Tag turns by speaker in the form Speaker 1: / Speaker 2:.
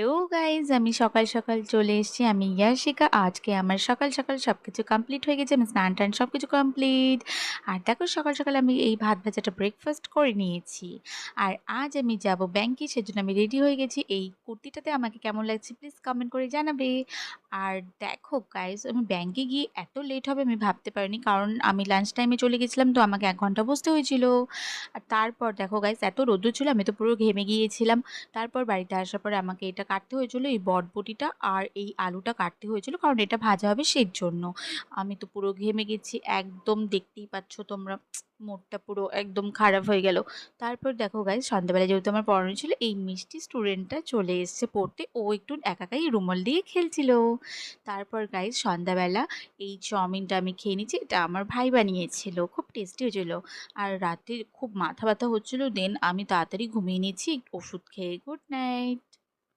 Speaker 1: Hello guys, আমি সকাল সকাল চলে এসেছি। আমি ইয়াশিকা। আজকে আমার সকাল সকাল সবকিছু কমপ্লিট হয়ে গেছে। আমি স্নান টান সবকিছু কমপ্লিট। আর দেখো সকাল সকাল আমি এই ভাত ভাজাটা ব্রেকফাস্ট করে নিয়েছি। আর আজ আমি যাব ব্যাংকে, সেজন্য আমি রেডি হয়ে গেছি। এই কুর্তিটাতে আমাকে কেমন লাগছে প্লিজ কমেন্ট করে জানাবে। আর দেখো গাইস, আমি ব্যাংকে গিয়ে এত লেট হবে আমি ভাবতে পারিনি, কারণ আমি লাঞ্চ টাইমে চলে গেছিলাম, তো আমাকে 1 ঘন্টা বসতে হয়েছিল। আর তারপর দেখো গাইস, এত রোদ্দুর ছিল, আমি তো পুরো ঘেমে গিয়েছিলাম। তারপর বাড়িতে আসার পরে আমাকে এটা কাটতে হয়েছিল, এই বটবটিটা আর এই আলুটা কাটতে হয়েছিল, কারণ এটা ভাজা হবে সেজন্য। আমি তো পুরো ঘেমে গেছি একদম, দেখতেই পাচ্ছ তোমরা। মুডটা পুরো একদম খারাপ হয়ে গেল। তারপর দেখো গাইস, সন্ধ্যাবেলা যেহেতু আমার পড়ানো ছিল, এই মিষ্টি স্টুডেন্টটা চলে এসছে পড়তে। ও একটু একাই রুমাল দিয়ে খেলছিল। তারপর গাইস, সন্ধ্যাবেলা এই চাউমিনটা আমি খেয়ে নিচ্ছি। এটা আমার ভাই বানিয়েছিল, খুব টেস্টি হয়েছিল। আর রাতে খুব মাথা ব্যথা হচ্ছিল, দেন আমি তাড়াতাড়ি ঘুমিয়ে নিচ্ছি ওষুধ খেয়ে। Good night.